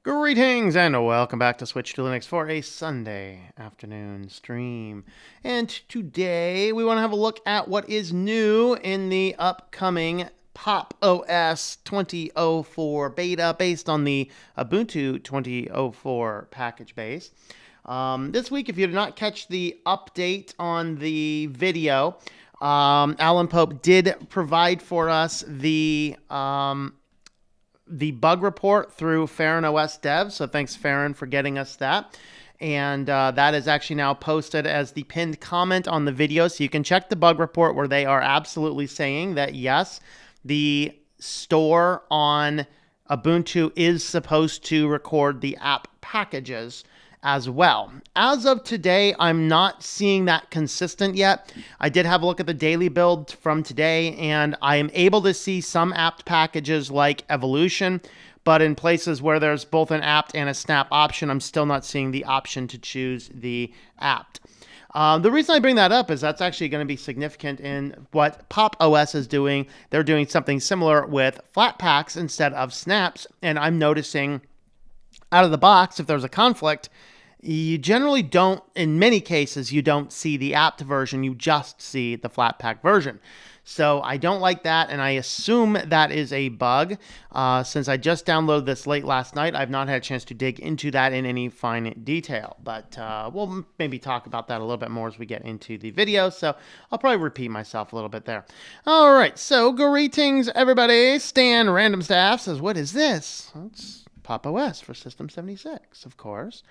Greetings and welcome back to Switch to Linux for a Sunday afternoon stream. And today we want to have a look at what is new in the upcoming Pop! OS 2004 beta based on the Ubuntu 2004 package base. This week, if you did not catch the update on the video, Alan Pope did provide for us the bug report through Farron OS Dev. So thanks, Farron, for getting us that. And that is actually now posted as the pinned comment on the video. So you can check the bug report where they are absolutely saying that, yes, the store on Ubuntu is supposed to record the app packages as well. As of today, I'm not seeing that consistent yet. I did have a look at the daily build from today, and I am able to see some apt packages like Evolution, but in places where there's both an apt and a snap option, I'm still not seeing the option to choose the apt. The reason I bring that up is that's actually going to be significant in what Pop! OS is doing. They're doing something similar with Flatpaks instead of snaps, and I'm noticing out of the box, if there's a conflict, you generally don't, in many cases, you don't see the apt version, you just see the Flatpak version. So I don't like that, and I assume that is a bug. Since I just downloaded this late last night, I've not had a chance to dig into that in any fine detail. But we'll maybe talk about that a little bit more as we get into the video, so I'll probably repeat myself a little bit there. All right, so greetings, everybody. Stan Random Staff says, what is this? It's Pop! OS for System 76, of course.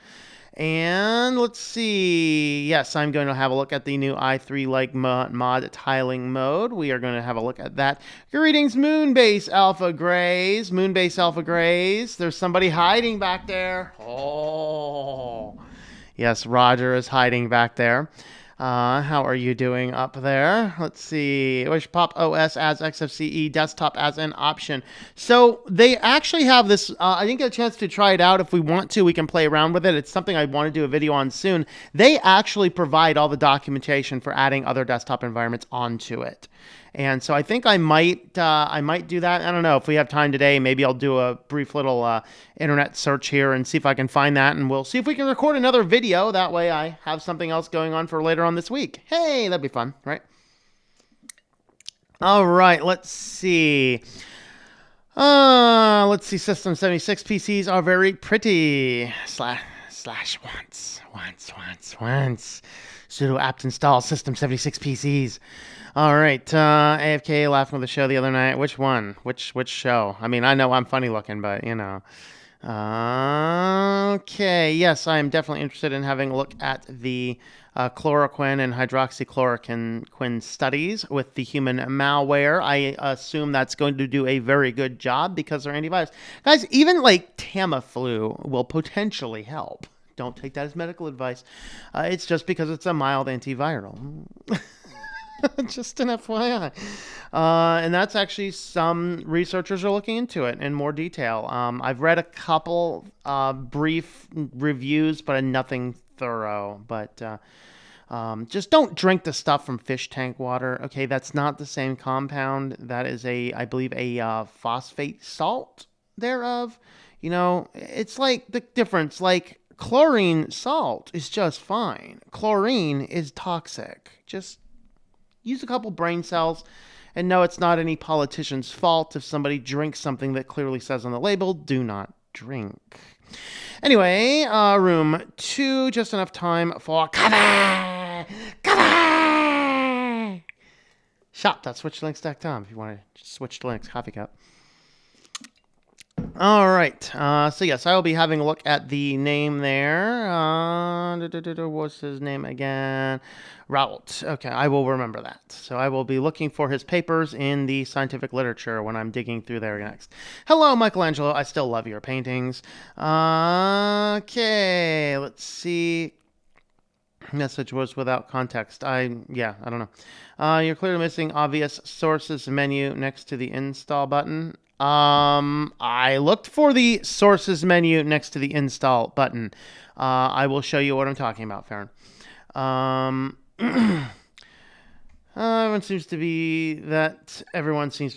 And let's see. Yes, I'm going to have a look at the new i3-like mod tiling mode. We are going to have a look at that. Greetings, Moonbase Alpha Grays. Moonbase Alpha Grays. There's somebody hiding back there. Oh. Yes, Roger is hiding back there. How are you doing up there? Let's see. Wish Pop! OS adds XFCE desktop as an option. So they actually have this. I didn't get a chance to try it out. If we want to, we can play around with it. It's something I want to do a video on soon. They actually provide all the documentation for adding other desktop environments onto it. And so I think I might do that. I don't know if we have time today. Maybe I'll do a brief little internet search here and see if I can find that. And we'll see if we can record another video. That way I have something else going on for later on this week. Hey, that'd be fun, right? All right, let's see. System 76 PCs are very pretty. Slash once. Sudo apt install System 76 PCs. All right, AFK laughing with the show the other night. Which one? Which show? I mean, I know I'm funny looking, but, you know. Okay, yes, I am definitely interested in having a look at the chloroquine and hydroxychloroquine studies with the human malware. I assume that's going to do a very good job because they're antivirus. Guys, even like Tamiflu will potentially help. Don't take that as medical advice. It's just because it's a mild antiviral. Just an FYI. And that's actually, some researchers are looking into it in more detail. I've read a couple brief reviews, but nothing thorough. But just don't drink the stuff from fish tank water. Okay, that's not the same compound. That is I believe, a phosphate salt thereof. You know, it's like the difference. Like, chlorine salt is just fine. Chlorine is toxic. Just use a couple brain cells, and no, it's not any politician's fault if somebody drinks something that clearly says on the label, do not drink. Anyway, room 2, just enough time for cover! Shop.switchlinux.com if you want to switch to Linux coffee cup. All right, so yes, I will be having a look at the name there. What's his name again? Raoult. Okay, I will remember that. So I will be looking for his papers in the scientific literature when I'm digging through there next. Hello, Michelangelo. I still love your paintings. Okay, let's see. Message was without context. I don't know. You're clearly missing obvious sources menu next to the install button. I looked for the sources menu next to the install button. I will show you what I'm talking about, Farron. Everyone seems to be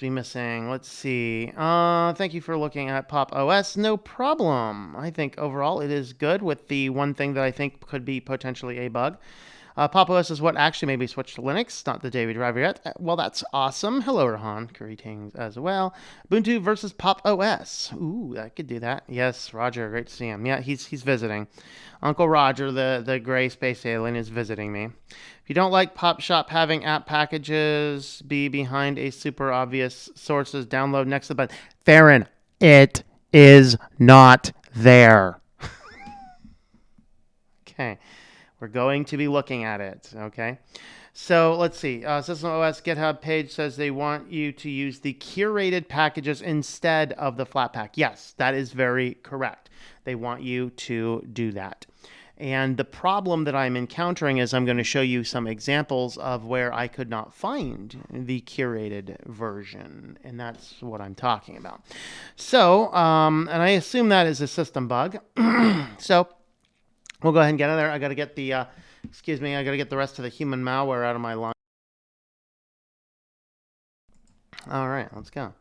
missing. Let's see. Thank you for looking at Pop OS. No problem. I think overall it is good, with the one thing that I think could be potentially a bug. Pop OS is what actually made me switch to Linux, not the Daily driver yet. Well, that's awesome. Hello, Rahan. Greetings as well. Ubuntu versus Pop OS. Ooh, I could do that. Yes, Roger. Great to see him. Yeah, he's visiting. Uncle Roger, the gray space alien, is visiting me. If you don't like Pop Shop having app packages be behind a super obvious sources download next to the button, Farron, it is not there. Okay. We're going to be looking at it, okay? So let's see. System OS GitHub page says they want you to use the curated packages instead of the Flatpak. Yes, that is very correct. They want you to do that. And the problem that I'm encountering is I'm going to show you some examples of where I could not find the curated version. And that's what I'm talking about. So, and I assume that is a system bug. So we'll go ahead and get in there. I got to get the, I got to get the rest of the human malware out of my line. All right, let's go.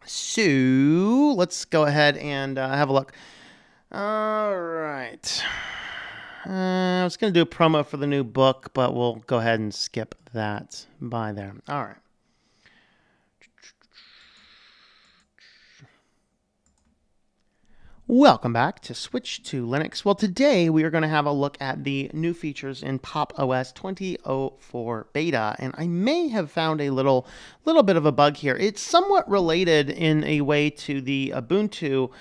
So let's go ahead and have a look. All right. I was going to do a promo for the new book, but we'll go ahead and skip that by there. All right. Welcome back to Switch to Linux. Well, today we are going to have a look at the new features in Pop OS 2004 beta, and I may have found a little bit of a bug here. It's somewhat related in a way to the Ubuntu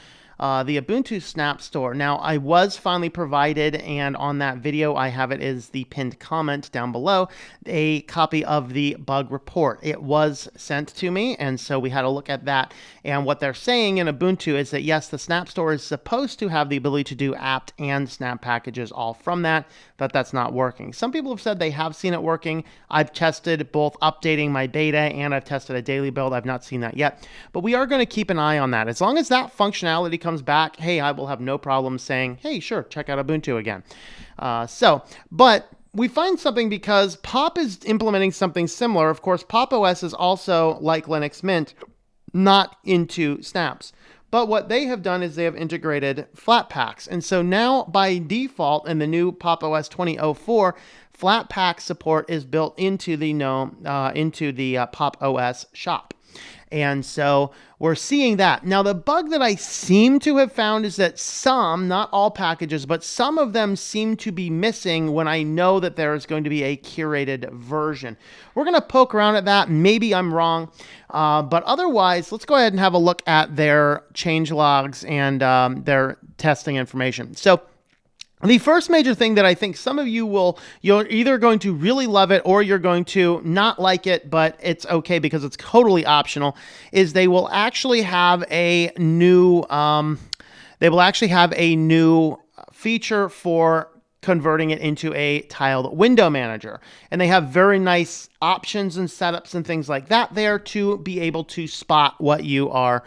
Snap Store. Now, I was finally provided, and on that video, I have it as the pinned comment down below, a copy of the bug report. It was sent to me, and so we had a look at that. And what they're saying in Ubuntu is that, yes, the Snap Store is supposed to have the ability to do apt and snap packages all from that, but that's not working. Some people have said they have seen it working. I've tested both updating my beta, and I've tested a daily build. I've not seen that yet, but we are going to keep an eye on that. As long as that functionality comes back, hey, I will have no problem saying, hey, sure, check out Ubuntu again. But we find something because Pop is implementing something similar. Of course, Pop OS is also, like Linux Mint, not into snaps. But what they have done is they have integrated Flatpaks. And so now, by default, in the new Pop OS 2004, Flatpak support is built into the Pop OS shop. And so we're seeing that. Now, the bug that I seem to have found is that some, not all packages, but some of them seem to be missing when I know that there is going to be a curated version. We're going to poke around at that. Maybe I'm wrong. But otherwise, let's go ahead and have a look at their change logs and their testing information. So the first major thing that I think some of you're either going to really love it or you're going to not like it, but it's okay because it's totally optional, is they will actually have a new feature for converting it into a tiled window manager. And they have very nice options and setups and things like that there to be able to spot what you're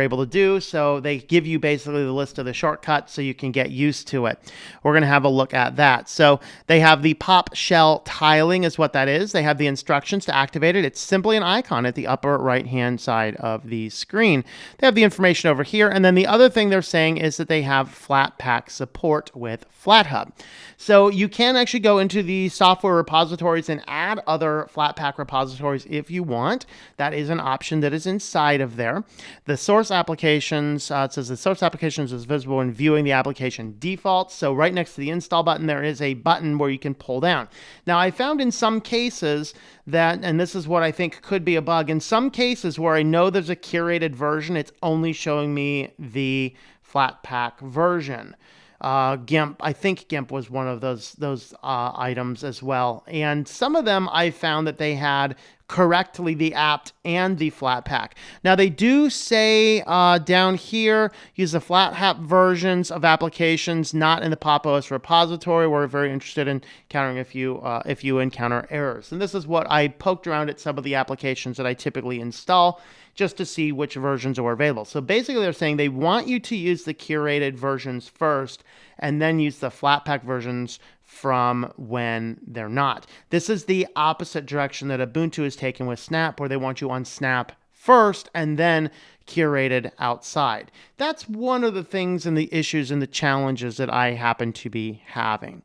able to do. So they give you basically the list of the shortcuts so you can get used to it. We're going to have a look at that. So they have the pop shell tiling is what that is. They have the instructions to activate it. It's simply an icon at the upper right-hand side of the screen. They have the information over here. And then the other thing they're saying is that they have Flatpak support with FlatHub. So you can actually go into the software repositories and add other Flatpak repositories if you want. That is an option that is inside of there. The source applications, it says the source applications is visible when viewing the application defaults. So right next to the install button, there is a button where you can pull down. Now, I found in some cases that, and this is what I think could be a bug, in some cases where I know there's a curated version, it's only showing me the Flatpak version. GIMP, I think GIMP was one of those items as well. And some of them I found that they had correctly the apt and the Flatpak. Now they do say down here, use the FlatHap versions of applications not in the Pop OS repository. We're very interested in countering if you encounter errors. And this is what I poked around at some of the applications that I typically install just to see which versions are available. So basically they're saying they want you to use the curated versions first, and then use the Flatpak versions from when they're not. This is the opposite direction that Ubuntu is taking with Snap, where they want you on Snap first and then curated outside. That's one of the things and the issues and the challenges that I happen to be having.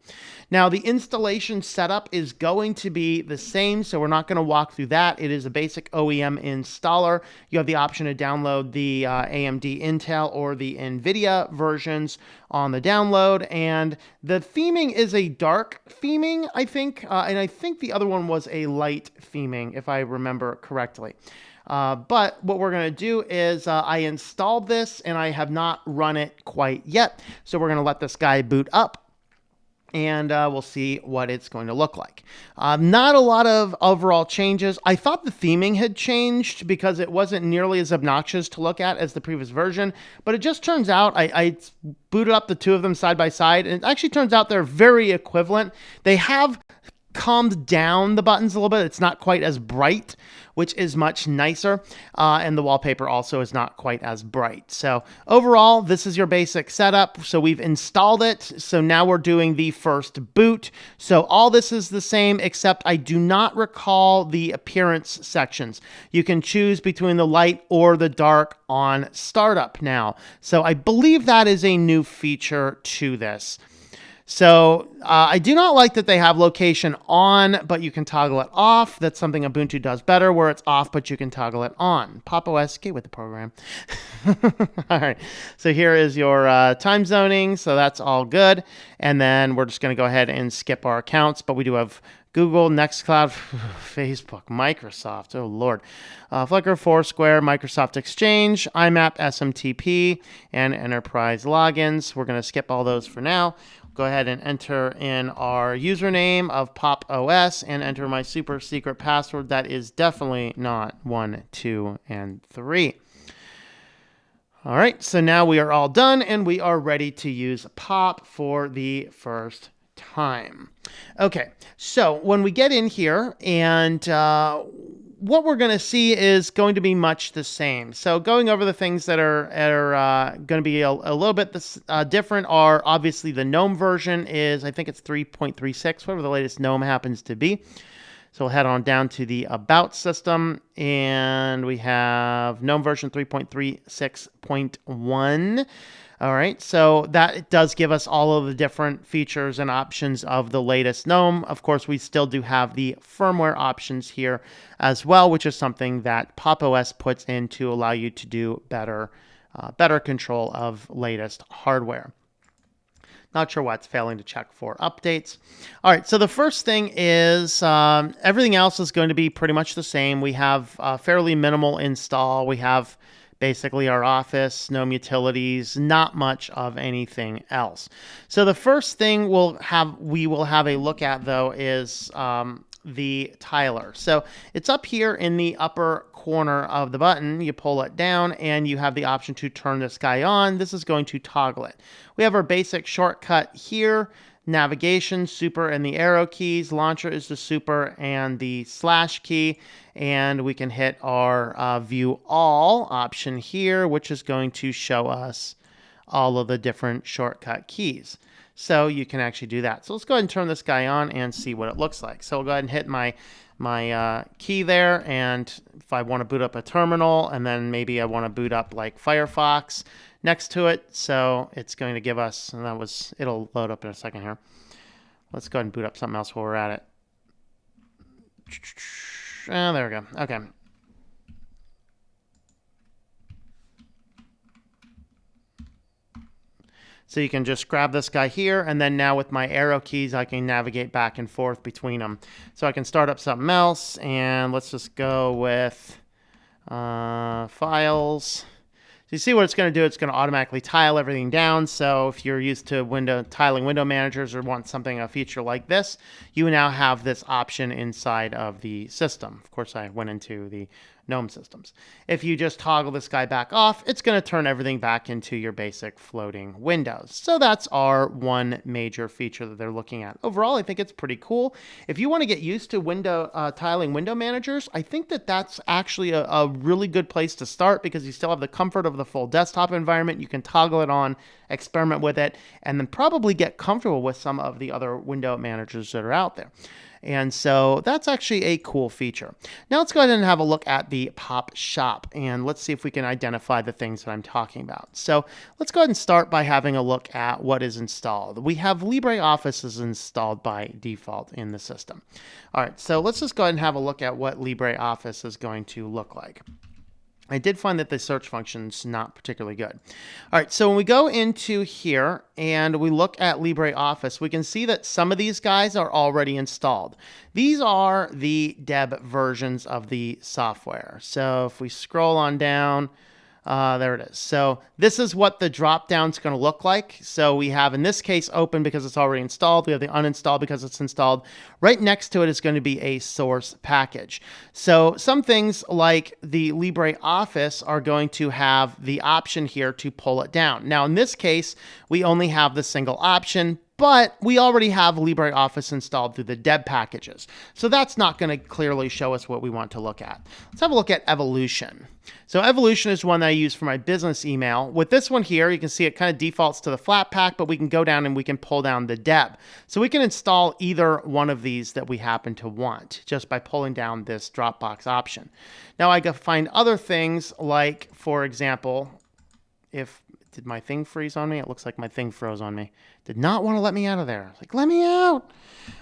Now, the installation setup is going to be the same, so we're not going to walk through that. It is a basic OEM installer. You have the option to download the AMD Intel or the NVIDIA versions on the download, and the theming is a dark theming, I think, and I think the other one was a light theming, if I remember correctly. But what we're going to do is I installed this and I have not run it quite yet. So we're going to let this guy boot up and we'll see what it's going to look like. Not a lot of overall changes. I thought the theming had changed because it wasn't nearly as obnoxious to look at as the previous version, but it just turns out I booted up the two of them side by side, and it actually turns out they're very equivalent. They have calmed down the buttons a little bit. It's not quite as bright, which is much nicer. And the wallpaper also is not quite as bright. So overall, this is your basic setup. So we've installed it. So now we're doing the first boot. So all this is the same, except I do not recall the appearance sections. You can choose between the light or the dark on startup now. So I believe that is a new feature to this. So I do not like that they have location on, but you can toggle it off. That's something Ubuntu does better, where it's off, but you can toggle it on. Pop OS, get with the program. All right. So here is your time zoning. So that's all good. And then we're just going to go ahead and skip our accounts, but we do have Google, Nextcloud, Facebook, Microsoft, oh Lord, Flickr, Foursquare, Microsoft Exchange, IMAP, SMTP, and enterprise logins. We're going to skip all those for now. Go ahead and enter in our username of Pop OS and enter my super secret password. That is definitely not 1, 2, and 3. All right, so now we are all done and we are ready to use Pop for the first time. Okay, so when we get in here and what we're going to see is going to be much the same. So going over the things that are going to be a little bit different are obviously the GNOME version is, I think it's 3.36, whatever the latest GNOME happens to be. So we'll head on down to the About system, and we have GNOME version 3.36.1. All right, so that does give us all of the different features and options of the latest GNOME. Of course, we still do have the firmware options here as well, which is something that Pop OS puts in to allow you to do better control of latest hardware. Not sure why it's failing to check for updates. All right, so the first thing is everything else is going to be pretty much the same. We have a fairly minimal install. We have basically our Office, GNOME utilities, not much of anything else. So the first thing we will have a look at, though, is the tiler. So it's up here in the upper corner of the button. You pull it down and you have the option to turn this guy on. This is going to toggle it. We have our basic shortcut here. Navigation, super, and the arrow keys. Launcher is the super and the slash key. And we can hit our view all option here, which is going to show us all of the different shortcut keys. So you can actually do that. So let's go ahead and turn this guy on and see what it looks like. So I'll go ahead and hit my key there, and if I want to boot up a terminal, and then maybe I want to boot up like Firefox next to it, so it's going to give us, and it'll load up in a second here. Let's go ahead and boot up something else while we're at it. Oh, there we go. Okay. So you can just grab this guy here, and then now with my arrow keys, I can navigate back and forth between them. So I can start up something else, and let's just go with files. So you see what it's going to do? It's going to automatically tile everything down. So if you're used to tiling window managers or want a feature like this, you now have this option inside of the system. Of course, I went into the GNOME systems. If you just toggle this guy back off, it's going to turn everything back into your basic floating windows. So that's our one major feature that they're looking at. Overall, I think it's pretty cool. If you want to get used to tiling window managers, I think that that's actually a really good place to start, because you still have the comfort of the full desktop environment. You can toggle it on, experiment with it, and then probably get comfortable with some of the other window managers that are out there. And so that's actually a cool feature. Now let's go ahead and have a look at the Pop Shop, and let's see if we can identify the things that I'm talking about. So let's go ahead and start by having a look at what is installed. We have LibreOffice is installed by default in the system. All right, so let's just go ahead and have a look at what LibreOffice is going to look like. I did find that the search function's not particularly good. All right, so when we go into here and we look at LibreOffice, we can see that some of these guys are already installed. These are the Deb versions of the software. So if we scroll on down, there it is. So this is what the drop down is going to look like. So we have, in this case, open because it's already installed. We have the uninstall because it's installed. Right next to it is going to be a source package. So some things like the LibreOffice are going to have the option here to pull it down. Now, in this case, we only have the single option, but we already have LibreOffice installed through the Deb packages. So that's not going to clearly show us what we want to look at. Let's have a look at Evolution. So Evolution is one that I use for my business email. With this one here, you can see it kind of defaults to the Flatpak, but we can go down and we can pull down the Deb. So we can install either one of these that we happen to want just by pulling down this Dropbox option. Now I can find other things like, for example, did my thing freeze on me? It looks like my thing froze on me. Did not want to let me out of there. Like, let me out.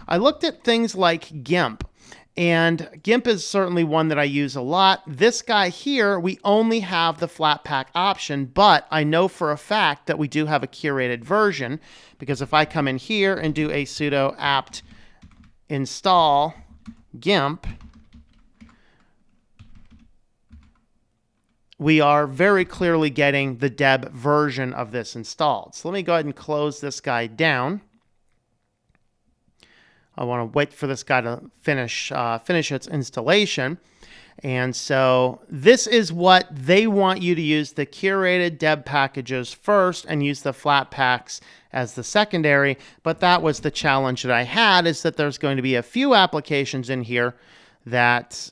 I looked at things like GIMP, and GIMP is certainly one that I use a lot. This guy here, we only have the Flatpak option, but I know for a fact that we do have a curated version, because if I come in here and do a sudo apt install GIMP, we are very clearly getting the Deb version of this installed. So let me go ahead and close this guy down. I want to wait for this guy to finish its installation. And so this is what they want you to use: the curated Deb packages first and use the Flatpaks as the secondary. But that was the challenge that I had, is that there's going to be a few applications in here that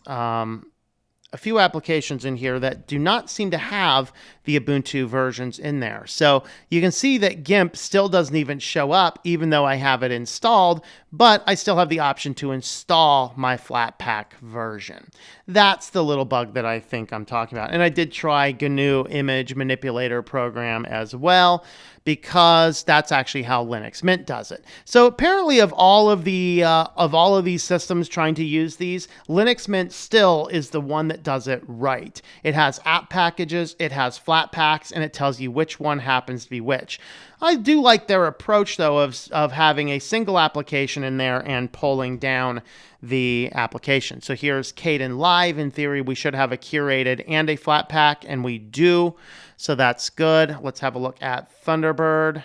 do not seem to have the Ubuntu versions in there. So you can see that GIMP still doesn't even show up, even though I have it installed, but I still have the option to install my Flatpak version. That's the little bug that I think I'm talking about. And I did try GNU Image Manipulator program as well, because that's actually how Linux Mint does it. So apparently, of all of these systems trying to use these, Linux Mint still is the one that does it right. It has app packages, it has Flatpaks, and it tells you which one happens to be which. I do like their approach, though, of having a single application in there and pulling down the application. So here's Kdenlive. In theory, we should have a curated and a Flatpak, and we do. So that's good. Let's have a look at Thunderbird.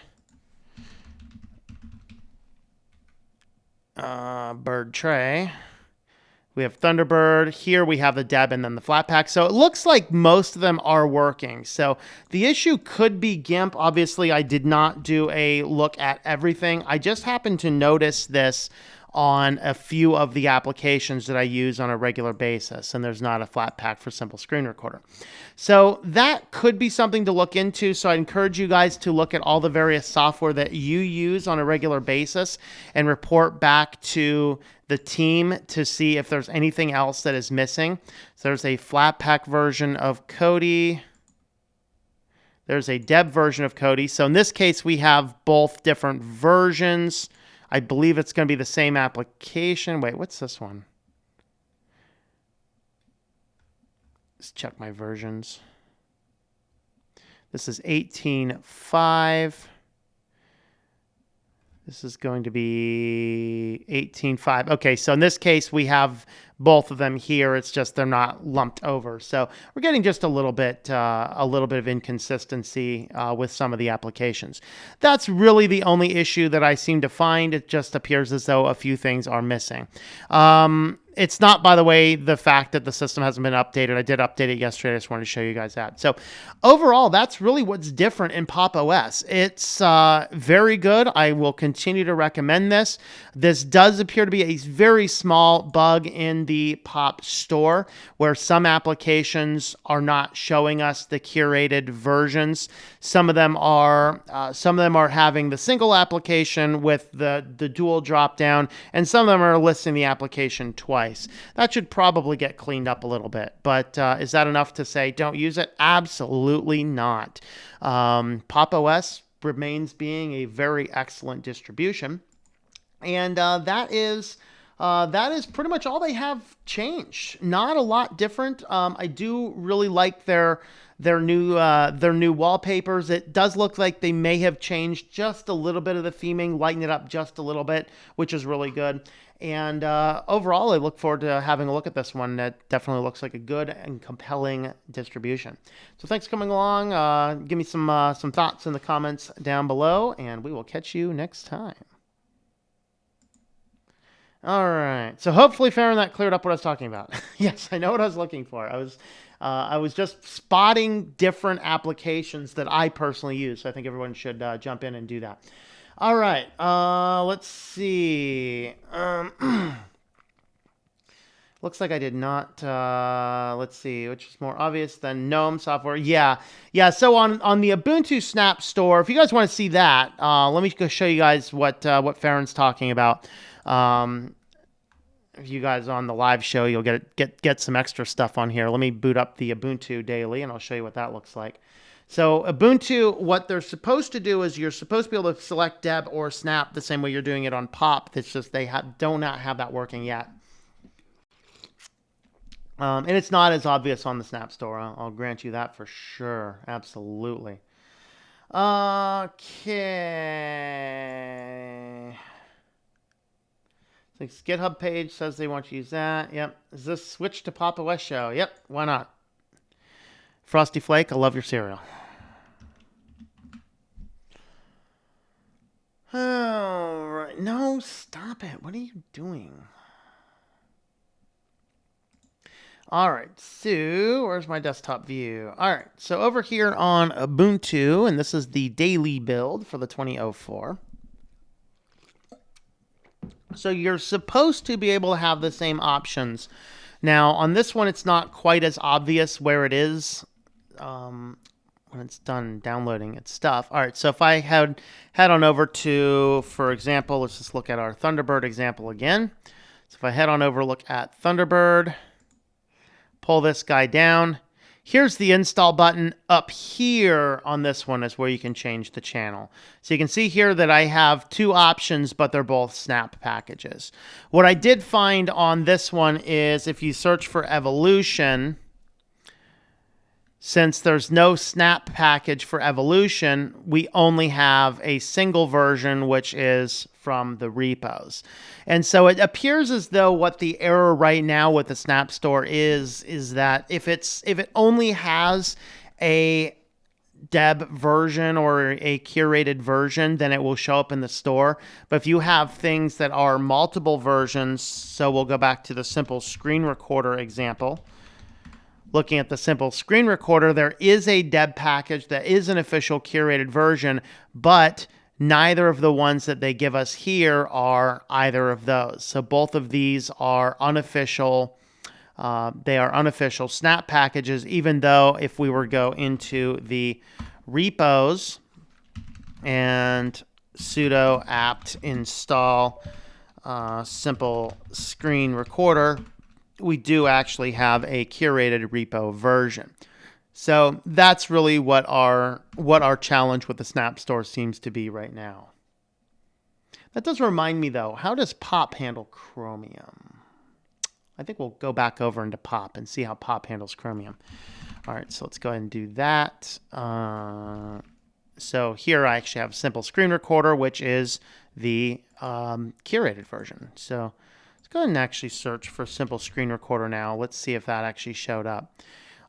Bird tray. We have Thunderbird. Here we have the Deb and then the Flatpak. So it looks like most of them are working. So the issue could be GIMP. Obviously, I did not do a look at everything. I just happened to notice this on a few of the applications that I use on a regular basis, and there's not a Flatpak for Simple Screen Recorder. So that could be something to look into. So I encourage you guys to look at all the various software that you use on a regular basis and report back to the team to see if there's anything else that is missing. So there's a Flatpak version of Kodi. There's a Deb version of Kodi. So in this case, we have both different versions. I believe it's going to be the same application. Wait, what's this one? Let's check my versions. This is 18.5. This is going to be 18.5. Okay, so in this case, we have both of them here. It's just they're not lumped over. So we're getting just a little bit of inconsistency with some of the applications. That's really the only issue that I seem to find. It just appears as though a few things are missing. It's not, by the way, the fact that the system hasn't been updated. I did update it yesterday. I just wanted to show you guys that. So overall, that's really what's different in Pop! OS. It's very good. I will continue to recommend this. This does appear to be a very small bug in the Pop! Store, where some applications are not showing us the curated versions. Some of them are having the single application with the dual drop down, and some of them are listing the application twice. That should probably get cleaned up a little bit. But is that enough to say don't use it? Absolutely not. Pop! OS remains being a very excellent distribution. And that is pretty much all they have changed. Not a lot different. I do really like their new wallpapers. It does look like they may have changed just a little bit of the theming, lighten it up just a little bit, which is really good. And overall, I look forward to having a look at this one. That definitely looks like a good and compelling distribution. So thanks for coming along. Give me some thoughts in the comments down below, and we will catch you next time. All right. So hopefully, Farron, that cleared up what I was talking about. Yes, I know what I was looking for. I was just spotting different applications that I personally use. So I think everyone should jump in and do that. All right. Let's see. Looks like I did not. Let's see, which is more obvious than GNOME software. Yeah. So on the Ubuntu Snap Store, if you guys want to see that, let me go show you guys what Farron's talking about. If you guys on the live show, you'll get some extra stuff on here. Let me boot up the Ubuntu daily, and I'll show you what that looks like. So Ubuntu, what they're supposed to do is you're supposed to be able to select Deb or Snap the same way you're doing it on Pop. It's just they do not have that working yet. And it's not as obvious on the Snap Store. I'll grant you that for sure. Absolutely. Okay. So GitHub page says they want to use that. Yep. Is this switch to Pop! OS show? Yep. Why not? Frosty Flake, I love your cereal. All right. No, stop it. What are you doing? All right. So, where's my desktop view? All right. So, over here on Ubuntu, and this is the daily build for the 2004. So, you're supposed to be able to have the same options. Now, on this one, it's not quite as obvious where it is when it's done downloading its stuff. All right, so if I head on over to, for example, let's just look at our Thunderbird example again. So if I head on over, look at Thunderbird, pull this guy down. Here's the install button. Up here on this one is where you can change the channel. So you can see here that I have two options, but they're both Snap packages. What I did find on this one is if you search for Evolution, since there's no Snap package for Evolution, we only have a single version, which is from the repos. And so it appears as though what the error right now with the Snap Store is that if it only has a Deb version or a curated version, then it will show up in the store. But if you have things that are multiple versions, so we'll go back to the simple screen recorder example. Looking at the simple screen recorder, there is a Deb package that is an official curated version, but neither of the ones that they give us here are either of those. So both of these are unofficial. They are unofficial Snap packages, even though if we were to go into the repos and sudo apt install simple screen recorder, we do actually have a curated repo version. So that's really what our challenge with the Snap Store seems to be right now. That does remind me though, how does Pop handle Chromium? I think we'll go back over into Pop and see how Pop handles Chromium. All right, so let's go ahead and do that. So here I actually have a simple screen recorder, which is the curated version. So let's go ahead and actually search for simple screen recorder now. Let's see if that actually showed up.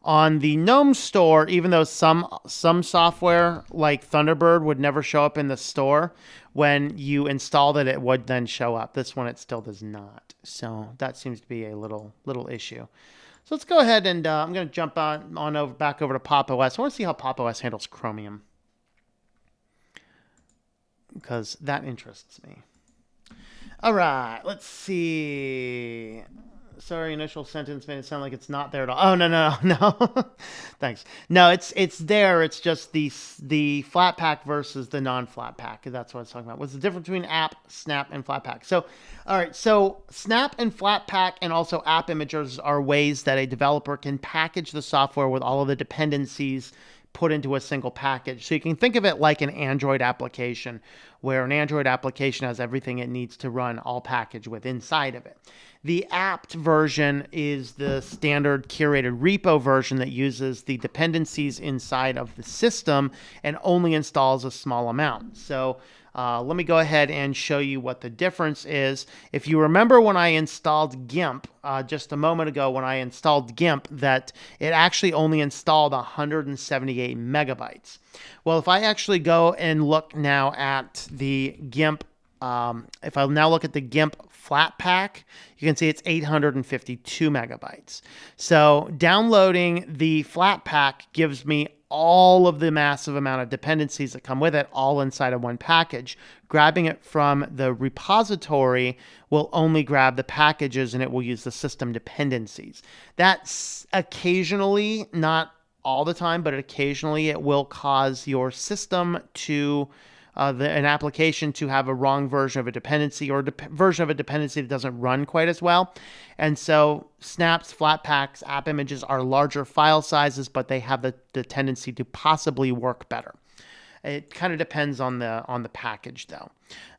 On the GNOME store, even though some software like Thunderbird would never show up in the store, when you installed it, it would then show up. This one, it still does not. So that seems to be a little issue. So let's go ahead and I'm going to jump on over back over to Pop! OS. I want to see how Pop! OS handles Chromium, because that interests me. All right, let's see. Sorry, initial sentence made it sound like it's not there at all. Oh, no. Thanks. No, it's there. It's just the Flatpak versus the non-Flatpak. That's what I was talking about. What's the difference between app, snap, and Flatpak? So, all right. So snap and Flatpak and also app imagers are ways that a developer can package the software with all of the dependencies put into a single package. So you can think of it like an Android application, where an Android application has everything it needs to run all packaged with inside of it. The apt version is the standard curated repo version that uses the dependencies inside of the system and only installs a small amount. So let me go ahead and show you what the difference is. If you remember when I installed GIMP just a moment ago, when I installed GIMP, that it actually only installed 178 megabytes. Well, if I actually go and look now at the GIMP, if I now look at the GIMP Flatpak, you can see it's 852 megabytes. So downloading the Flatpak gives me all of the massive amount of dependencies that come with it, all inside of one package. Grabbing it from the repository will only grab the packages, and it will use the system dependencies. That's occasionally, not all the time, but occasionally it will cause your system to an application to have a wrong version of a dependency, or a version of a dependency that doesn't run quite as well. And so snaps, Flatpaks, app images are larger file sizes, but they have the tendency to possibly work better. It kind of depends on the package, though.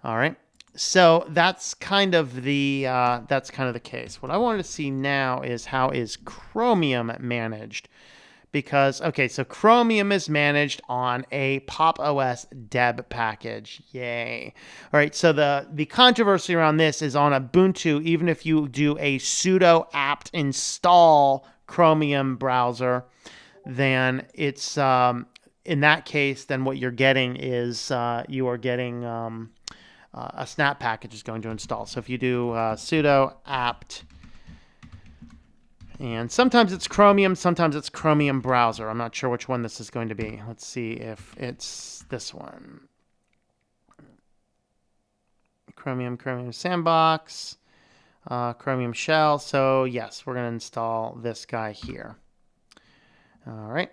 All right. So that's kind of the case. What I wanted to see now is how is Chromium managed. Because, okay, so Chromium is managed on a Pop! OS deb package. Yay. All right, so the controversy around this is on Ubuntu. Even if you do a sudo apt install Chromium browser, then it's, in that case, then what you're getting is you are getting a snap package is going to install. So if you do sudo apt, and sometimes it's Chromium, sometimes it's Chromium browser. I'm not sure which one this is going to be. Let's see if it's this one. Chromium Sandbox, Chromium Shell. So yes, we're going to install this guy here. All right.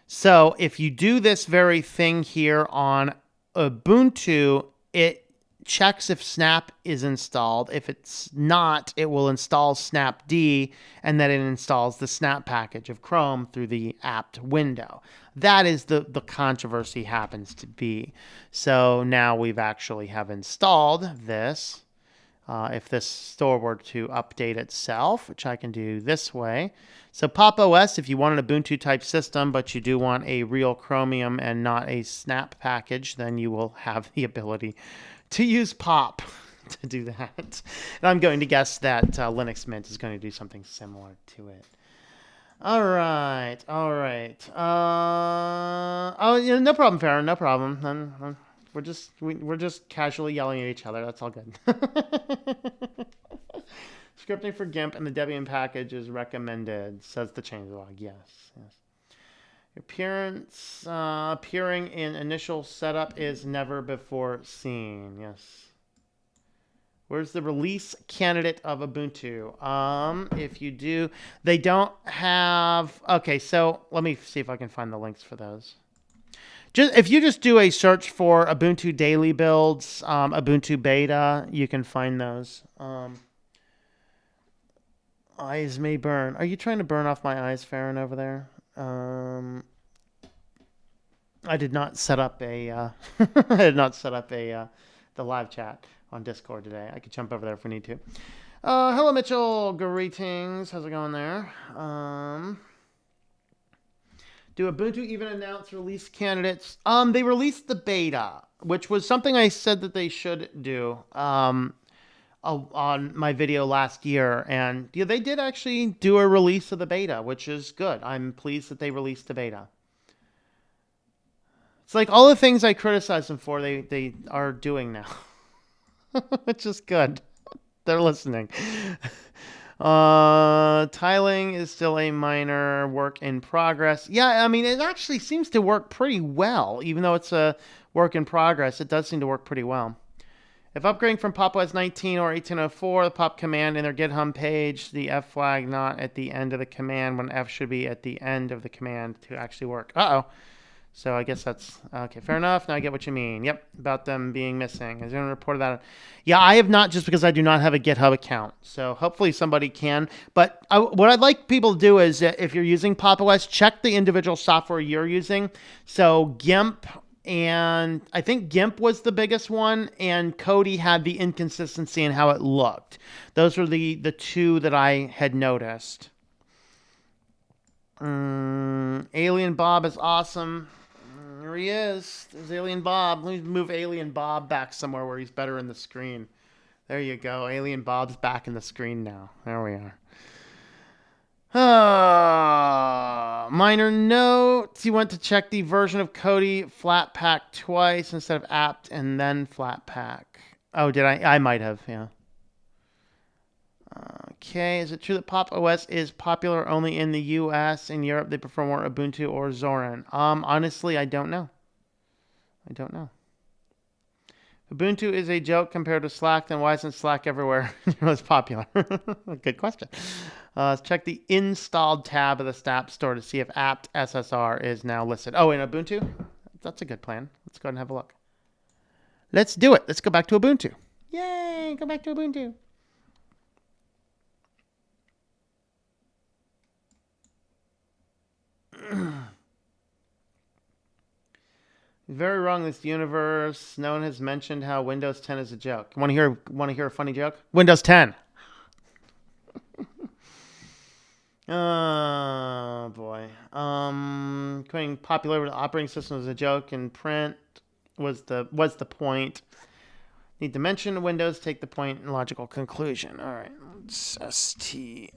So if you do this very thing here on Ubuntu, it checks if snap is installed. If it's not, it will install snapd, and then it installs the snap package of Chrome through the apt window. That is the controversy happens to be. So now we've actually have installed this. If this store were to update itself, which I can do this way. So Pop! OS, if you want an Ubuntu type system, but you do want a real Chromium and not a snap package, then you will have the ability to use Pop! To do that. And I'm going to guess that Linux Mint is going to do something similar to it. All right. Oh, yeah, no problem, Farron. No problem. We're just casually yelling at each other. That's all good. Scripting for GIMP and the Debian package is recommended, says the changelog. Yes. Appearing in initial setup is never before seen. Yes. Where's the release candidate of Ubuntu? If you do, they don't have. Okay, so let me see if I can find the links for those. If you just do a search for Ubuntu daily builds, Ubuntu beta, you can find those. Eyes may burn. Are you trying to burn off my eyes, Farron, over there? I did not set up the live chat on Discord today. I could jump over there if we need to. Hello, Mitchell. Greetings. How's it going there? Do Ubuntu even announce release candidates? They released the beta, which was something I said that they should do. on my video last year, and yeah, they did actually do a release of the beta, which is good. I'm pleased that they released the beta. It's like all the things I criticized them for, they are doing now, which is good. They're listening. Tiling is still a minor work in progress. Yeah, I mean, it actually seems to work pretty well, even though it's a work in progress. It does seem to work pretty well. If upgrading from Pop! OS 19 or 1804, the pop command in their GitHub page, the F flag not at the end of the command when F should be at the end of the command to actually work. Uh-oh. So I guess that's okay. Fair enough. Now I get what you mean. Yep, about them being missing. Has anyone reported that? Yeah, I have not, just because I do not have a GitHub account. So hopefully somebody can. But what I'd like people to do is, if you're using Pop! OS, check the individual software you're using. So GIMP, and I think GIMP was the biggest one, and Kodi had the inconsistency in how it looked. Those were the two that I had noticed. Alien Bob is awesome. There he is. There's Alien Bob. Let me move Alien Bob back somewhere where he's better in the screen. There you go. Alien Bob's back in the screen now. There we are. Minor note. You went to check the version of Kodi Flatpak twice instead of apt and then Flatpak. Oh, did I? I might have, yeah. Okay, is it true that Pop! OS is popular only in the US? In Europe, they prefer more Ubuntu or Zorin? Honestly, I don't know. I don't know. Ubuntu is a joke compared to Slack, then why isn't Slack everywhere? It's popular. Good question. Let's check the installed tab of the App Store to see if apt SSR is now listed. Oh, in Ubuntu? That's a good plan. Let's go ahead and have a look. Let's do it. Let's go back to Ubuntu. Yay, go back to Ubuntu. Very wrong. This universe. No one has mentioned how Windows 10 is a joke. Want to hear a funny joke? Windows 10. Oh boy. Quitting popular with operating system was a joke, and print was the point. Need to mention Windows. Take the point and logical conclusion. All right. Let's ST.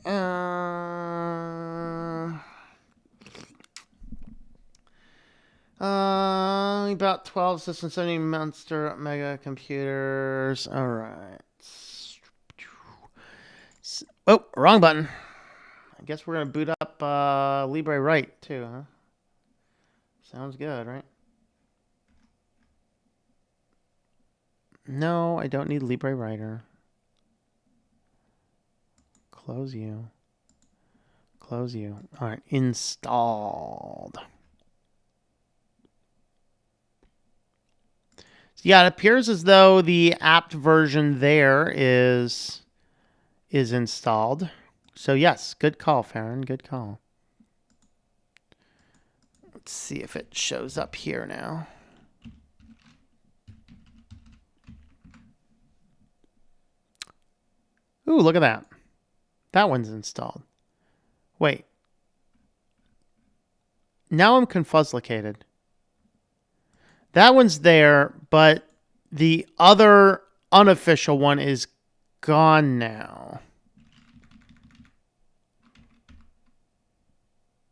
About 12 System 70 monster mega computers. All right. Oh, wrong button. I guess we're going to boot up Libre Write too, huh? Sounds good, right? No, I don't need Libre Writer. Close you. Close you. All right, installed. Yeah, it appears as though the apt version there is installed. So yes, good call, Farron. Good call. Let's see if it shows up here now. Ooh, look at that. That one's installed. Wait. Now I'm confuslicated. That one's there, but the other unofficial one is gone now.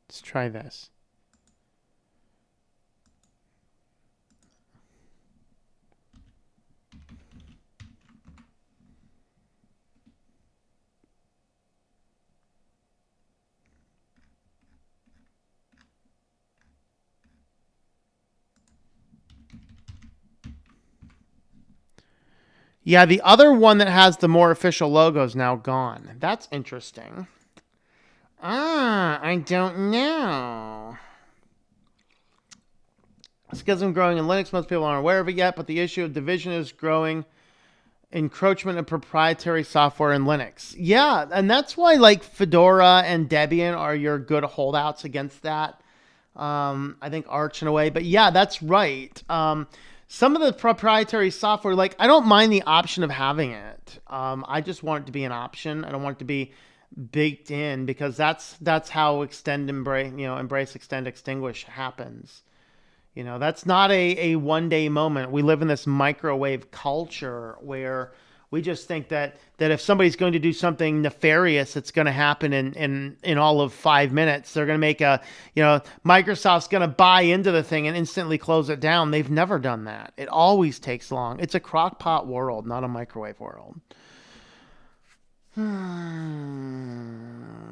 Let's try this. Yeah, the other one that has the more official logo is now gone. That's interesting. I don't know. Schism growing in Linux. Most people aren't aware of it yet, but the issue of division is growing. Encroachment of proprietary software in Linux. Yeah, and that's why like Fedora and Debian are your good holdouts against that. I think Arch in a way, but yeah, that's right. Some of the proprietary software, like I don't mind the option of having it. I just want it to be an option. I don't want it to be baked in, because that's how embrace, extend, extinguish happens. That's not a one-day moment. We live in this microwave culture where We just think that if somebody's going to do something nefarious, it's going to happen in all of 5 minutes. They're going to make Microsoft's going to buy into the thing and instantly close it down. They've never done that. It always takes long. It's a crock-pot world, not a microwave world.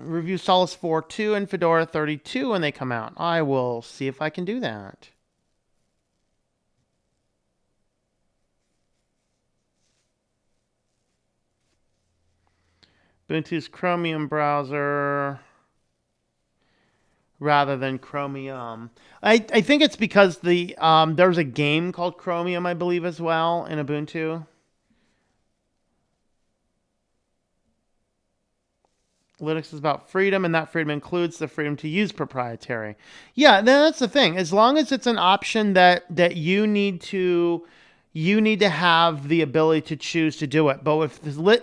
Review Solus 4.2 and Fedora 32 when they come out. I will see if I can do that. Ubuntu's Chromium browser rather than Chromium. I think it's because there's a game called Chromium, I believe, as well in Ubuntu. Linux is about freedom, and that freedom includes the freedom to use proprietary. Yeah, that's the thing. As long as it's an option that you need to have the ability to choose to do it. But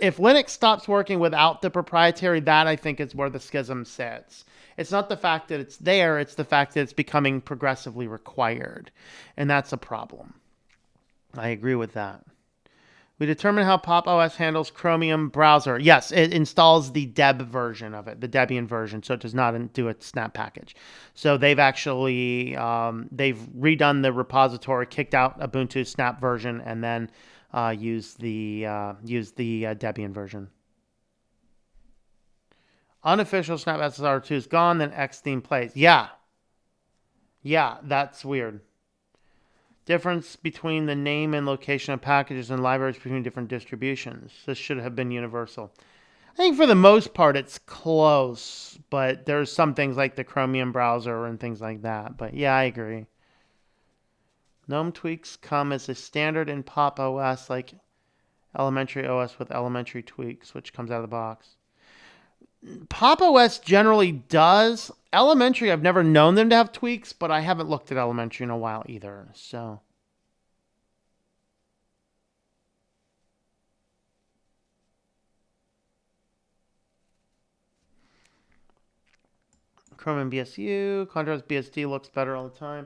if Linux stops working without the proprietary, that I think is where the schism sits. It's not the fact that it's there, it's the fact that it's becoming progressively required. And that's a problem. I agree with that. We determine how Pop! OS handles Chromium browser. Yes, it installs the Deb version of it, the Debian version, so it does not do a snap package. So they've actually they've redone the repository, kicked out Ubuntu snap version, and then used the Debian version. Unofficial snap SSR2 is gone, then Xtheme plays. Yeah, that's weird. Difference between the name and location of packages and libraries between different distributions. This should have been universal. I think for the most part it's close, but there's some things like the Chromium browser and things like that. But yeah, I agree. GNOME tweaks come as a standard in Pop! OS, like elementary OS with elementary tweaks, which comes out of the box. Pop! OS generally does. Elementary, I've never known them to have tweaks, but I haven't looked at elementary in a while either. So, Chromium BSU, Contrast BSD looks better all the time.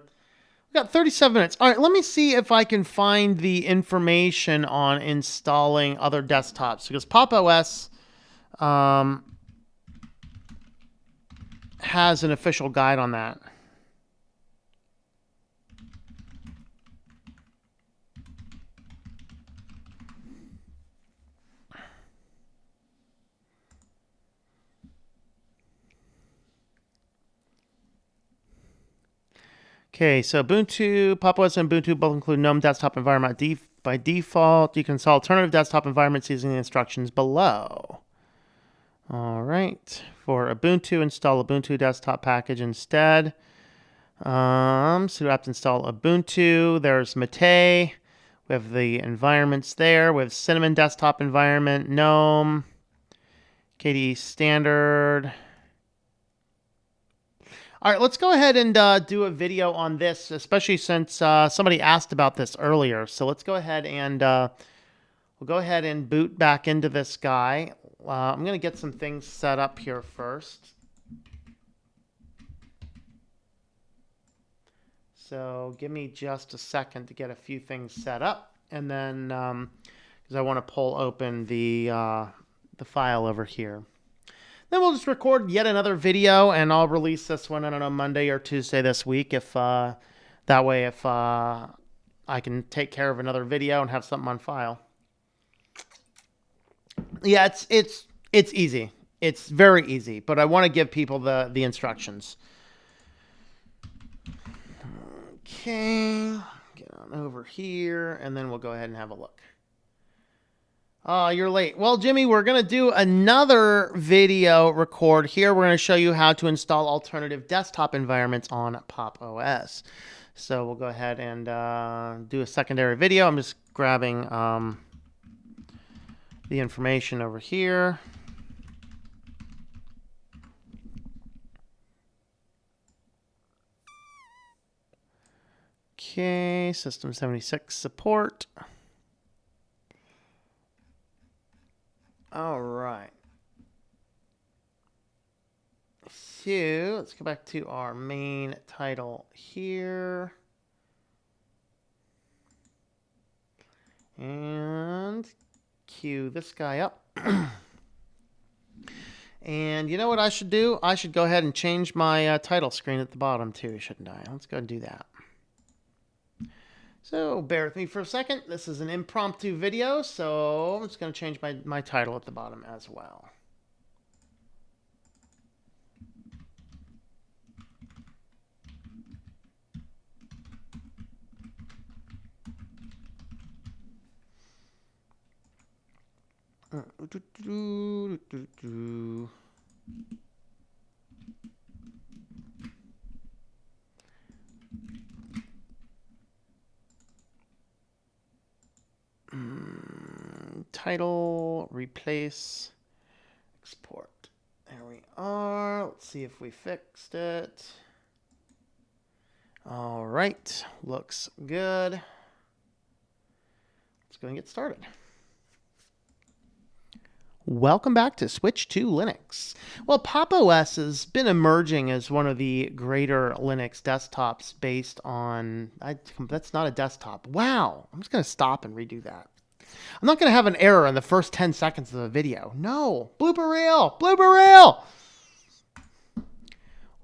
We got 37 minutes. All right, let me see if I can find the information on installing other desktops, because Pop! OS has an official guide on that. Okay, so Ubuntu, Pop! OS and Ubuntu both include GNOME desktop environment by default. You can install alternative desktop environments using the instructions below. All right, for Ubuntu, install Ubuntu desktop package instead. Sudo apt install Ubuntu. There's Mate. We have the environments there. We have Cinnamon desktop environment, GNOME, KDE standard. All right, let's go ahead and do a video on this, especially since somebody asked about this earlier. So let's go ahead and we'll go ahead and boot back into this guy. I'm going to get some things set up here first. So give me just a second to get a few things set up, and then because I want to pull open the file over here. Then we'll just record yet another video, and I'll release this one, I don't know, Monday or Tuesday this week. If that way, if I can take care of another video and have something on file. Yeah, it's easy. It's very easy, but I want to give people the instructions. Okay, get on over here, and then we'll go ahead and have a look. Oh, you're late. Well, Jimmy, we're going to do another video record here. We're going to show you how to install alternative desktop environments on Pop! OS. So we'll go ahead and do a secondary video. I'm just grabbing the information over here. Okay, System 76 support. All right. So let's go back to our main title here. And queue this guy up. And you know what I should do? I should go ahead and change my title screen at the bottom too, shouldn't I? Let's go and do that. So bear with me for a second. This is an impromptu video, so I'm just going to change my title at the bottom as well. Title, replace, export. There we are. Let's see if we fixed it. All right, looks good. Let's go and get started. Welcome back to Switch to Linux. Well, Pop! OS has been emerging as one of the greater Linux desktops based on... that's not a desktop. Wow, I'm just going to stop and redo that. I'm not going to have an error in the first 10 seconds of the video. No, blooper reel, blooper reel!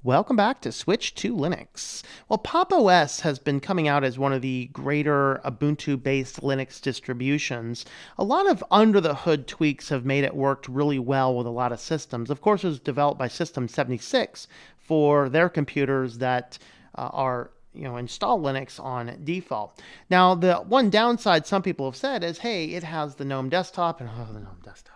Welcome back to Switch to Linux. Well, Pop! OS has been coming out as one of the greater Ubuntu-based Linux distributions. A lot of under-the-hood tweaks have made it work really well with a lot of systems. Of course, it was developed by System76 for their computers that install Linux on default. Now, the one downside some people have said is, hey, it has the GNOME desktop, and the GNOME desktop.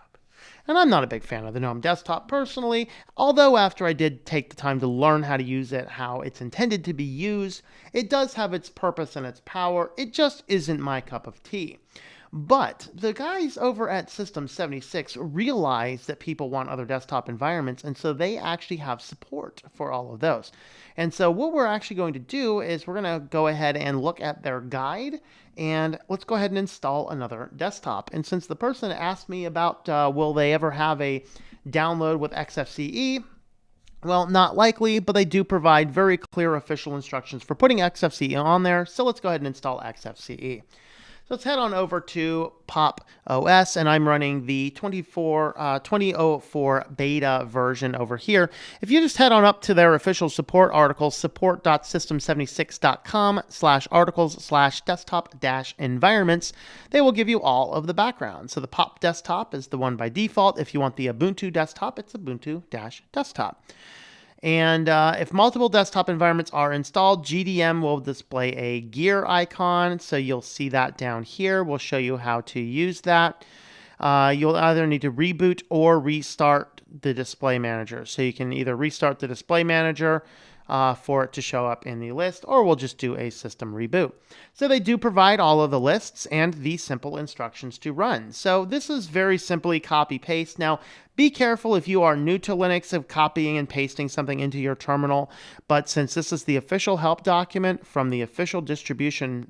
And I'm not a big fan of the GNOME desktop personally, although after I did take the time to learn how to use it, how it's intended to be used, it does have its purpose and its power. It just isn't my cup of tea. But the guys over at System76 realize that people want other desktop environments, and so they actually have support for all of those. And so what we're actually going to do is we're going to go ahead and look at their guide, and let's go ahead and install another desktop. And since the person asked me about will they ever have a download with XFCE, well, not likely, but they do provide very clear official instructions for putting XFCE on there. So let's go ahead and install XFCE. So let's head on over to Pop! OS, and I'm running the 2004 beta version over here. If you just head on up to their official support article, support.system76.com/articles/desktop-environments, they will give you all of the background. So the Pop! Desktop is the one by default. If you want the Ubuntu desktop, it's Ubuntu-desktop. And if multiple desktop environments are installed, GDM will display a gear icon. So you'll see that down here. We'll show you how to use that. You'll either need to reboot or restart the display manager. So you can either restart the display manager for it to show up in the list, or we'll just do a system reboot. So they do provide all of the lists and the simple instructions to run. So this is very simply copy paste. Now, be careful if you are new to Linux of copying and pasting something into your terminal, but since this is the official help document from the official distribution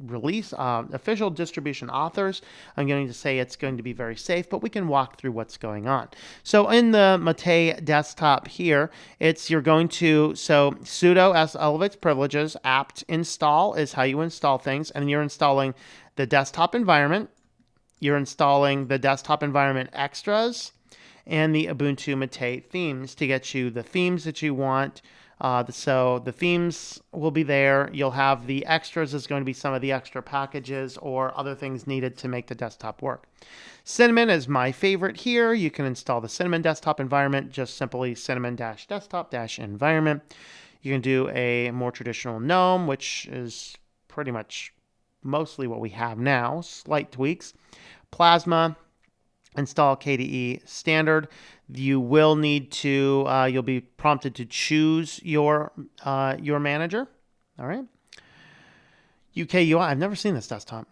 official distribution authors, I'm going to say it's going to be very safe, but we can walk through what's going on. So in the Mate desktop here, you're going to, sudo s elevates privileges, apt install is how you install things, and you're installing the desktop environment, you're installing the desktop environment extras, and the Ubuntu Mate themes to get you the themes that you want. So the themes will be there. You'll have the extras is going to be some of the extra packages or other things needed to make the desktop work. Cinnamon is my favorite here. You can install the Cinnamon desktop environment, just simply cinnamon-desktop-environment. You can do a more traditional GNOME, which is pretty much mostly what we have now, slight tweaks. Plasma, install KDE standard. You will need to, you'll be prompted to choose your manager. All right. UKUI, I've never seen this desktop.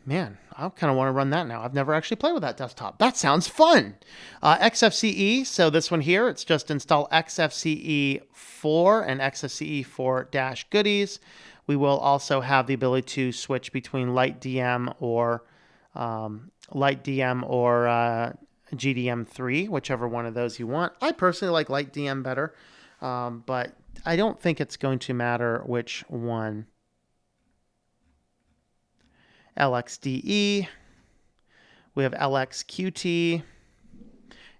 Man, I kind of want to run that now. I've never actually played with that desktop. That sounds fun. XFCE, so this one here, it's just install XFCE 4 and XFCE 4-goodies. We will also have the ability to switch between LightDM or GDM3, whichever one of those you want. I personally like LightDM better, but I don't think it's going to matter which one. LXDE, We have LXQT.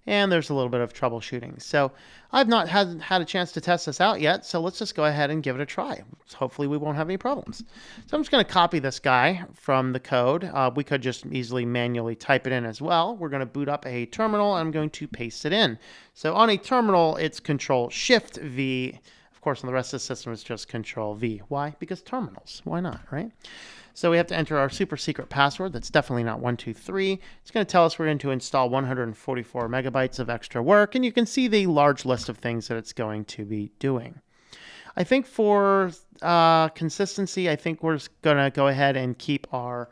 And there's a little bit of troubleshooting. So I've not had a chance to test this out yet, so let's just go ahead and give it a try. Hopefully we won't have any problems. So I'm just going to copy this guy from the code. We could just easily manually type it in as well. We're going to boot up a terminal. I'm going to paste it in. So on a terminal, it's Control-Shift-V. Of course, on the rest of the system, it's just Control-V. Why? Because terminals. Why not, right? So we have to enter our super secret password. That's definitely not 123. It's going to tell us we're going to install 144 megabytes of extra work, and you can see the large list of things that it's going to be doing. I think for consistency, I think we're going to go ahead and keep our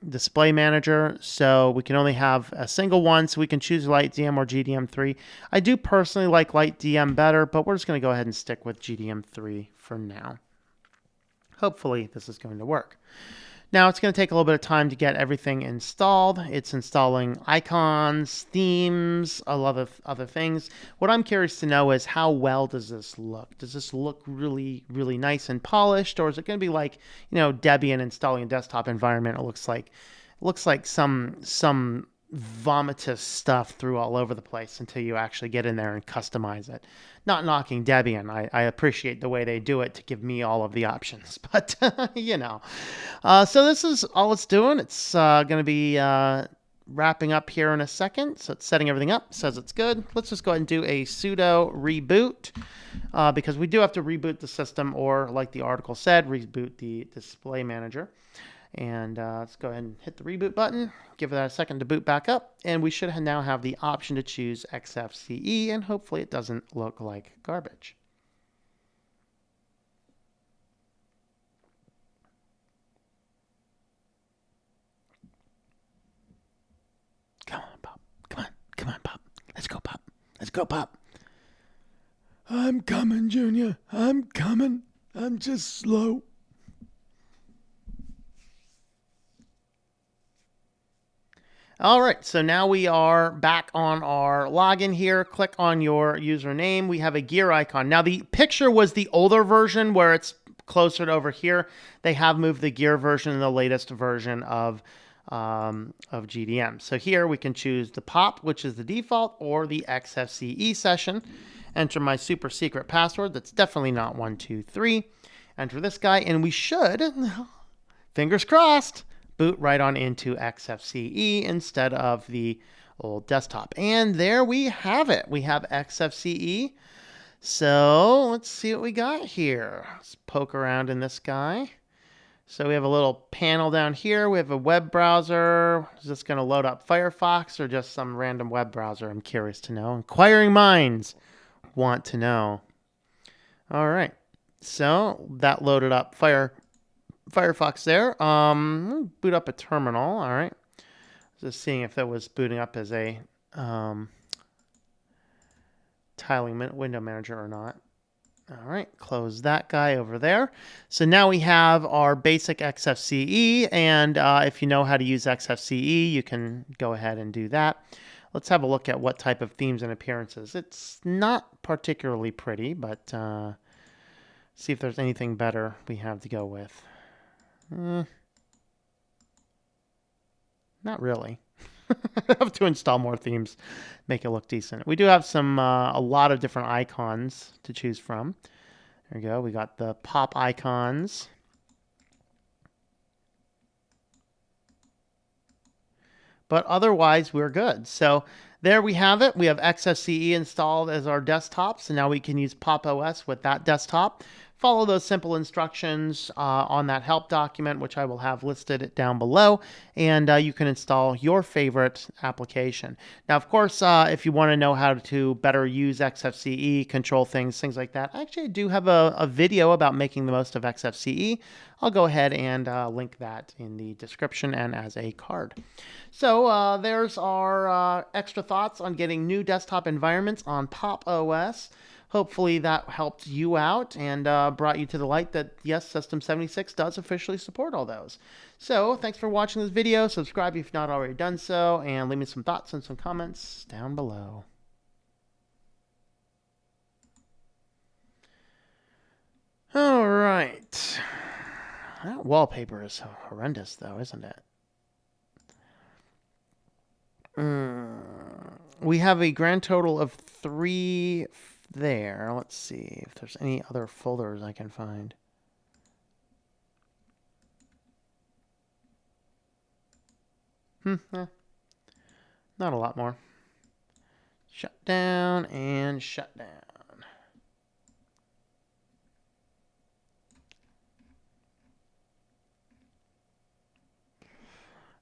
display manager, so we can only have a single one, so we can choose LightDM or GDM3. I do personally like LightDM better, but we're just going to go ahead and stick with GDM3 for now. Hopefully this is going to work. Now it's going to take a little bit of time to get everything installed. It's installing icons, themes, a lot of other things. What I'm curious to know is how well does this look? Does this look really, really nice and polished, or is it going to be like, Debian installing a desktop environment? It looks like some vomitous stuff through all over the place until you actually get in there and customize it. Not knocking Debian. I appreciate the way they do it to give me all of the options, but so this is all it's doing. It's going to be wrapping up here in a second. So it's setting everything up, says it's good. Let's just go ahead and do a sudo reboot because we do have to reboot the system, or like the article said, reboot the display manager. And let's go ahead and hit the reboot button, give that a second to boot back up, and we should now have the option to choose XFCE, and hopefully it doesn't look like garbage. Come on, Pop. Come on, Pop. Let's go, Pop. Let's go, Pop. I'm coming, Junior. I'm coming. I'm just slow. All right, so now we are back on our login here. Click on your username. We have a gear icon. Now, the picture was the older version where it's closer to over here. They have moved the gear version in the latest version of GDM. So here we can choose the POP, which is the default, or the XFCE session. Enter my super secret password. That's definitely not 123. Enter this guy, and we should, fingers crossed, boot right on into XFCE instead of the old desktop. And there we have it. We have XFCE. So let's see what we got here. Let's poke around in this guy. So we have a little panel down here. We have a web browser. Is this going to load up Firefox or just some random web browser? I'm curious to know. Inquiring minds want to know. All right. So that loaded up Firefox there. Boot up a terminal. All right. Just seeing if that was booting up as a tiling window manager or not. All right, close that guy over there. So now we have our basic XFCE, and if you know how to use XFCE, you can go ahead and do that. Let's have a look at what type of themes and appearances. It's not particularly pretty, but see if there's anything better we have to go with. Not really. I have to install more themes, make it look decent. We do have a lot of different icons to choose from. There we go. We got the pop icons. But otherwise, we're good. So there we have it. We have XFCE installed as our desktop. So now we can use Pop! OS with that desktop. Follow those simple instructions on that help document, which I will have listed down below, and you can install your favorite application. Now, of course, if you want to know how to better use XFCE, control things like that, I actually do have a video about making the most of XFCE. I'll go ahead and link that in the description and as a card. So there's our extra thoughts on getting new desktop environments on Pop! OS. Hopefully that helped you out and brought you to the light that, yes, System 76 does officially support all those. So thanks for watching this video. Subscribe if you've not already done so, and leave me some thoughts and some comments down below. All right. That wallpaper is horrendous, though, isn't it? We have a grand total of 3 there. Let's see if there's any other folders I can find. Not a lot more. Shut down and shut down.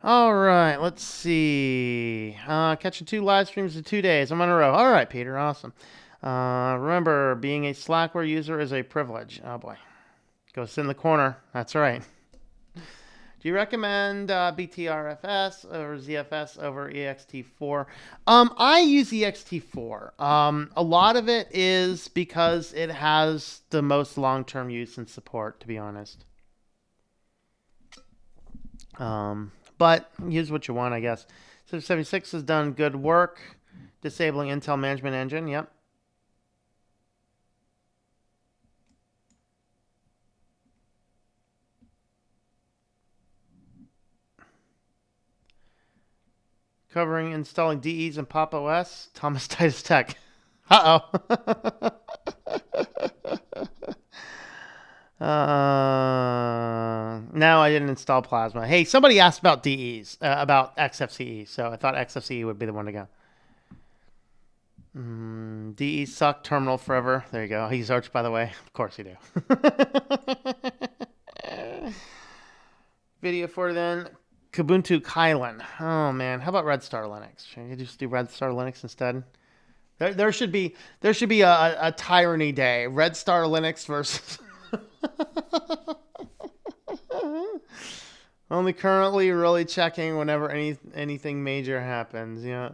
All right, let's see. Catching 2 live streams in 2 days. I'm on a row. All right, Peter, awesome. Remember, being a Slackware user is a privilege. Oh boy, go sit in the corner. That's right. Do you recommend BTRFS or ZFS over ext4? I use ext4. A lot of it is because it has the most long-term use and support, to be honest. But use what you want, I guess. So 76 has done good work. Disabling Intel Management Engine, yep. Covering installing DEs and Pop OS, Thomas Titus Tech. Uh-oh. No, I didn't install Plasma. Hey, somebody asked about DEs, about XFCE, so I thought XFCE would be the one to go. DEs suck, terminal forever. There you go. I use Arch, by the way. Of course you do. Video for then. Kubuntu Kylan. Oh man, how about Red Star Linux? Should you just do Red Star Linux instead? There should be a tyranny day. Red Star Linux versus. Only currently really checking whenever anything major happens. Yeah.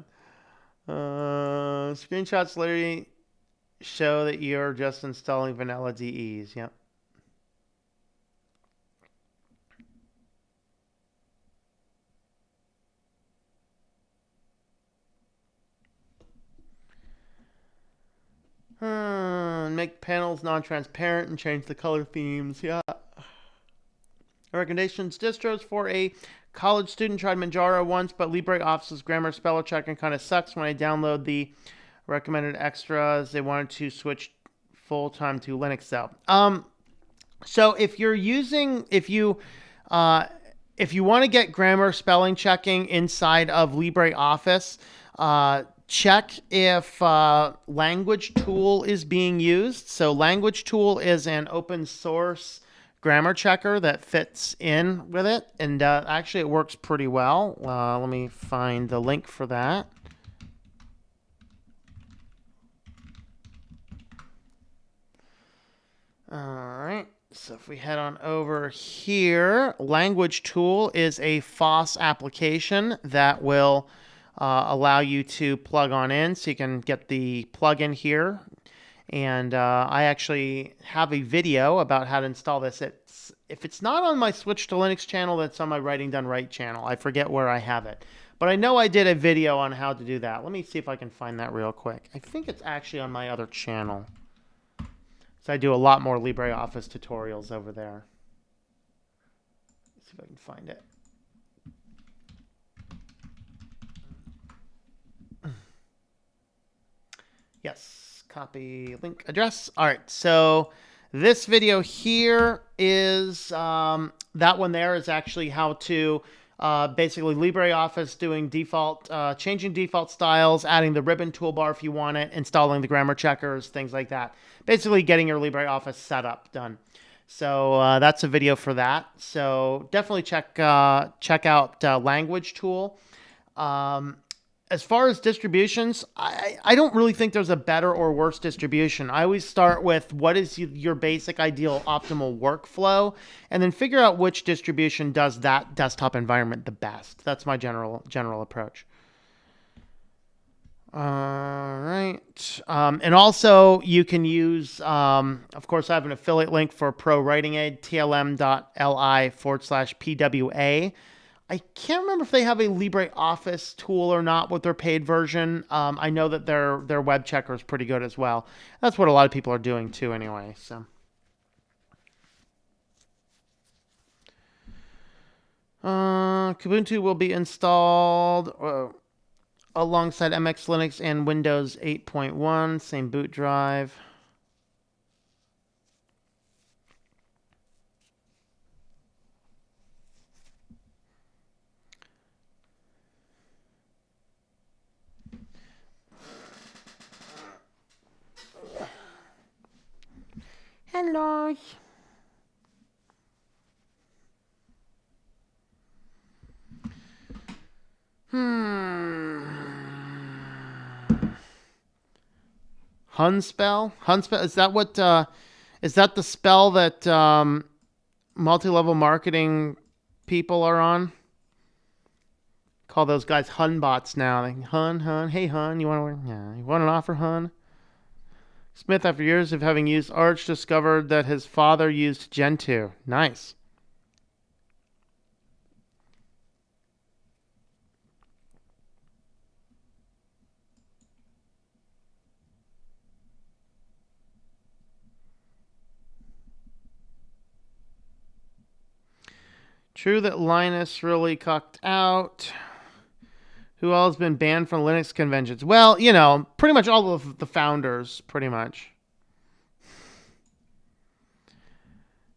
Screenshots literally show that you're just installing vanilla DEs. Yep. Make panels non-transparent and change the color themes. Yeah. Recommendations: distros for a college student. Tried Manjaro once, but LibreOffice's grammar spell checking kind of sucks. When I download the recommended extras, they wanted to switch full time to Linux though. So if you want to get grammar spelling checking inside of LibreOffice, check if Language Tool is being used. So Language Tool is an open source grammar checker that fits in with it, and actually it works pretty well. Let me find the link for that. All right, so if we head on over here, Language Tool is a FOSS application that will allow you to plug on in, so you can get the plugin here. And I actually have a video about how to install this. If it's not on my Switch to Linux channel, that's on my Writing Done Right channel. I forget where I have it. But I know I did a video on how to do that. Let me see if I can find that real quick. I think it's actually on my other channel. So I do a lot more LibreOffice tutorials over there. Let's see if I can find it. Yes, copy link address. All right, so this video here is, that one there is actually how to basically LibreOffice doing default, changing default styles, adding the ribbon toolbar if you want it, installing the grammar checkers, things like that. Basically getting your LibreOffice setup done. So that's a video for that. So definitely check out Language Tool. As far as distributions, I don't really think there's a better or worse distribution. I always start with what is your basic ideal optimal workflow, and then figure out which distribution does that desktop environment the best. That's my general approach. All right. And also you can use, of course, I have an affiliate link for Pro Writing Aid, tlm.li/PWA. I can't remember if they have a LibreOffice tool or not with their paid version. I know that their web checker is pretty good as well. That's what a lot of people are doing too anyway. So, Kubuntu will be installed. alongside MX Linux and Windows 8.1, same boot drive. Hello. Hunspell? Hunspell, is that what, is that the spell that multi-level marketing people are on? Call those guys Hun bots now. They, Hun, hey Hun, you want to, yeah, you want an offer, Hun? Smith, after years of having used Arch, discovered that his father used Gentoo. Nice. True that Linus really cucked out. Who all has been banned from Linux conventions? Well, you know, pretty much all of the founders, pretty much.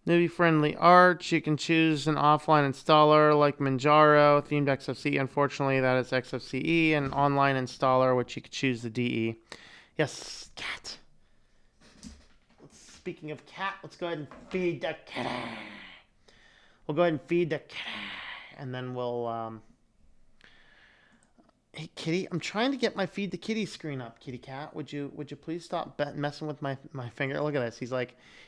Newbie-friendly Arch. You can choose an offline installer like Manjaro, themed XFCE. Unfortunately, that is XFCE. An online installer, which you could choose the DE. Yes, cat. Speaking of cat, let's go ahead and feed the cat. We'll go ahead and feed the cat. And then we'll... Hey, kitty, I'm trying to get my feed the kitty screen up, kitty cat. Would you please stop messing with my finger? Look at this.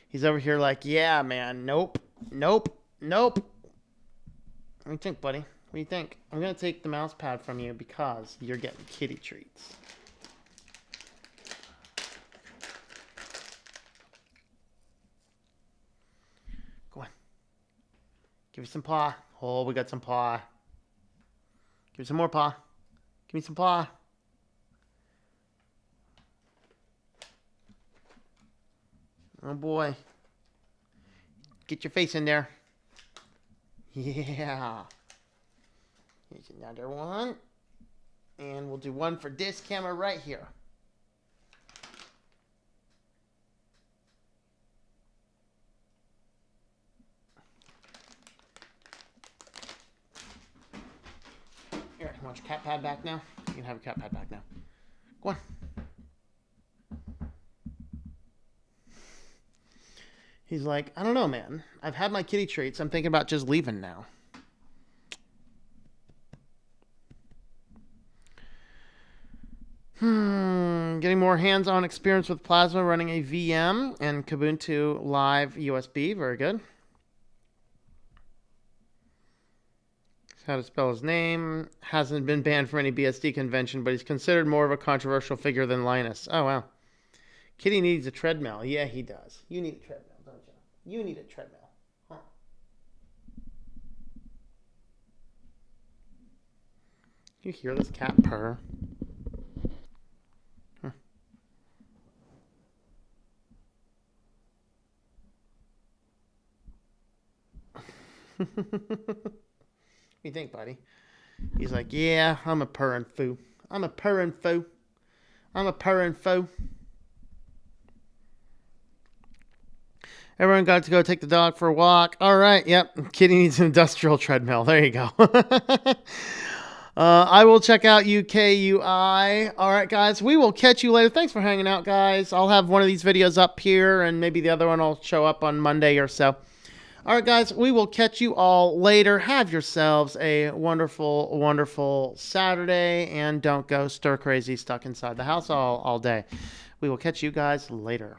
He's over here like, yeah, man. Nope. What do you think, buddy? What do you think? I'm going to take the mouse pad from you because you're getting kitty treats. Go on. Give me some paw. Oh, we got some paw. Give me some more paw. Give me some paw. Oh boy. Get your face in there. Yeah. Here's another one. And we'll do one for this camera right here. Here, you want your cat pad back now? You can have your cat pad back now. Go on. He's like, I don't know, man. I've had my kitty treats. I'm thinking about just leaving now. Getting more hands-on experience with Plasma running a VM and Kubuntu Live USB. Very good. How to spell his name. Hasn't been banned from any BSD convention, but he's considered more of a controversial figure than Linus. Oh, wow. Kitty needs a treadmill. Yeah, he does. You need a treadmill, don't you? You need a treadmill. Huh. You hear this cat purr? Huh. What do you think, buddy? He's like, yeah, I'm a purring foo. I'm a purring foo. I'm a purring foo. Everyone got to go take the dog for a walk. All right, yep. Kitty needs an industrial treadmill. There you go. I will check out UKUI. All right, guys. We will catch you later. Thanks for hanging out, guys. I'll have one of these videos up here, and maybe the other one will show up on Monday or so. All right, guys, we will catch you all later. Have yourselves a wonderful, wonderful Saturday, and don't go stir crazy stuck inside the house all day. We will catch you guys later.